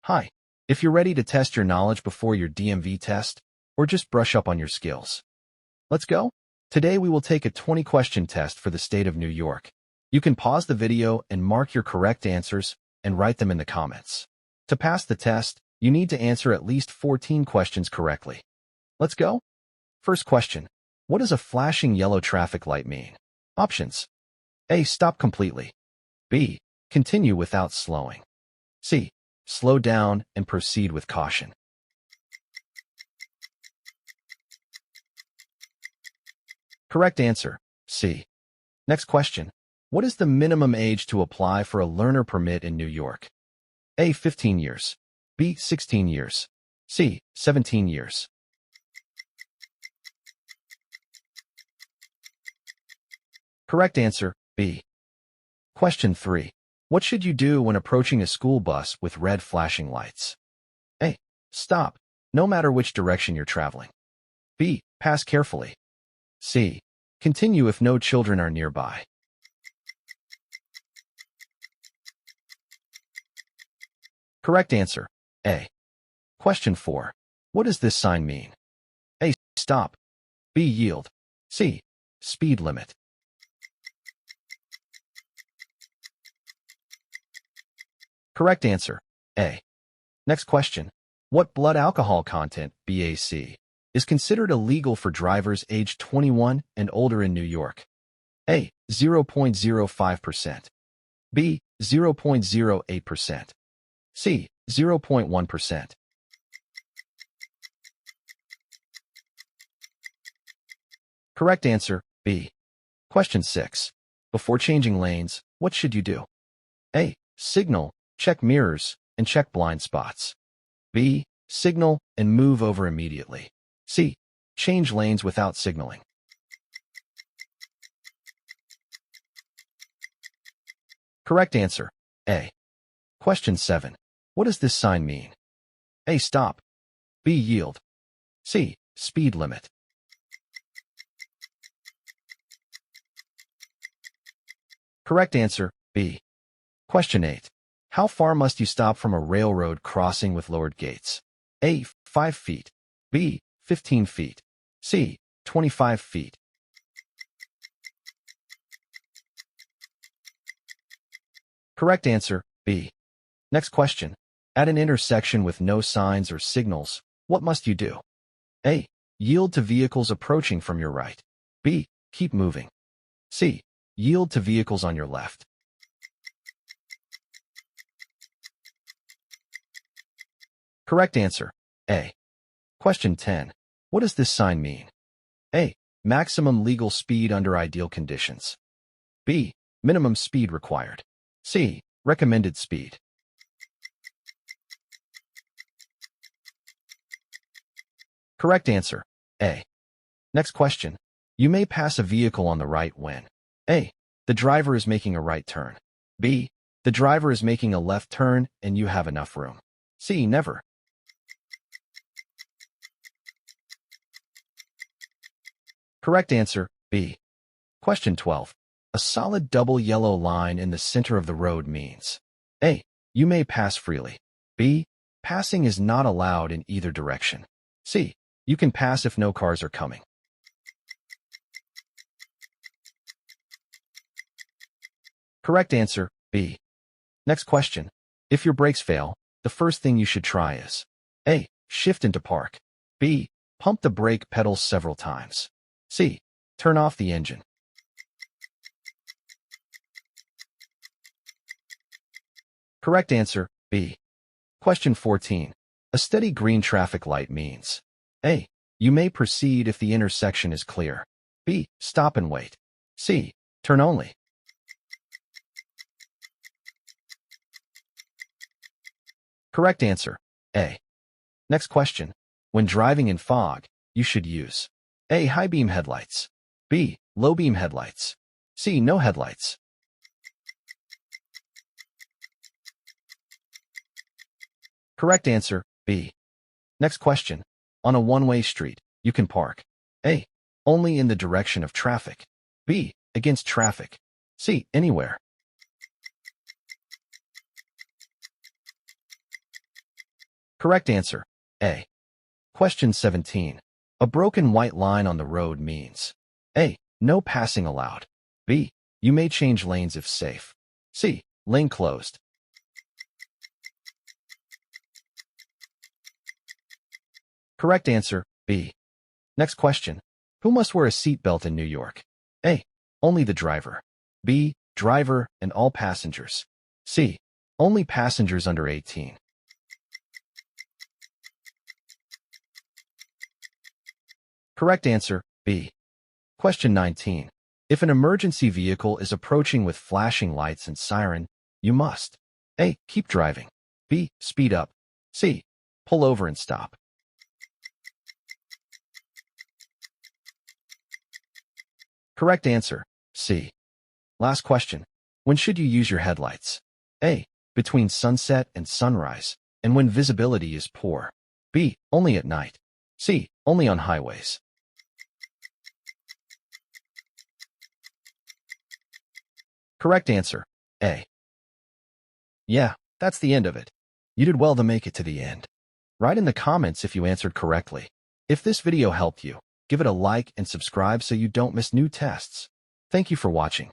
Hi. If you're ready to test your knowledge before your DMV test, or just brush up on your skills, let's go. Today we will take a 20-question test for the state of New York. You can pause the video and mark your correct answers and write them in the comments. To pass the test, you need to answer at least 14 questions correctly. Let's go. First question. What does a flashing yellow traffic light mean? Options. A. Stop completely. B. Continue without slowing. C. Slow down and proceed with caution. Correct answer, C. Next question. What is the minimum age to apply for a learner permit in New York? A. 15 years. B. 16 years. C. 17 years. Correct answer, B. Question 3. What should you do when approaching a school bus with red flashing lights? A. Stop, no matter which direction you're traveling. B. Pass carefully. C. Continue if no children are nearby. Correct answer, A. Question 4. What does this sign mean? A. Stop. B. Yield. C. Speed limit. Correct answer, A. Next question. What blood alcohol content, BAC, is considered illegal for drivers aged 21 and older in New York? A. 0.05%. B. 0.08%. C. 0.1%. Correct answer, B. Question 6. Before changing lanes, what should you do? A. Signal, check mirrors, and check blind spots. B. Signal and move over immediately. C. Change lanes without signaling. Correct answer, A. Question 7. What does this sign mean? A. Stop. B. Yield. C. Speed limit. Correct answer, B. Question 8. How far must you stop from a railroad crossing with lowered gates? A. 5 feet. B. 15 feet. C. 25 feet. Correct answer, B. Next question. At an intersection with no signs or signals, what must you do? A. Yield to vehicles approaching from your right. B. Keep moving. C. Yield to vehicles on your left. Correct answer, A. Question 10. What does this sign mean? A. Maximum legal speed under ideal conditions. B. Minimum speed required. C. Recommended speed. Correct answer, A. Next question. You may pass a vehicle on the right when A. The driver is making a right turn. B. The driver is making a left turn and you have enough room. C. Never. Correct answer, B. Question 12. A solid double yellow line in the center of the road means A. You may pass freely. B. Passing is not allowed in either direction. C. You can pass if no cars are coming. Correct answer, B. Next question. If your brakes fail, the first thing you should try is A. Shift into park. B. Pump the brake pedals several times. C. Turn off the engine. Correct answer, B. Question 14. A steady green traffic light means A. You may proceed if the intersection is clear. B. Stop and wait. C. Turn only. Correct answer, A. Next question. When driving in fog, you should use A. High beam headlights. B. Low beam headlights. C. No headlights. Correct answer, B. Next question. On a one-way street, you can park A. Only in the direction of traffic. B. Against traffic. C. Anywhere. Correct answer, A. Question 17. A broken white line on the road means A. No passing allowed. B. You may change lanes if safe. C. Lane closed. Correct answer, B. Next question. Who must wear a seatbelt in New York? A. Only the driver. B. Driver and all passengers. C. Only passengers under 18. Correct answer, B. Question 19. If an emergency vehicle is approaching with flashing lights and siren, you must A. Keep driving. B. Speed up. C. Pull over and stop. Correct answer, C. Last question. When should you use your headlights? A. Between sunset and sunrise, and when visibility is poor. B. Only at night. C. Only on highways. Correct answer, A. Yeah, that's the end of it. You did well to make it to the end. Write in the comments if you answered correctly. If this video helped you, give it a like and subscribe so you don't miss new tests. Thank you for watching.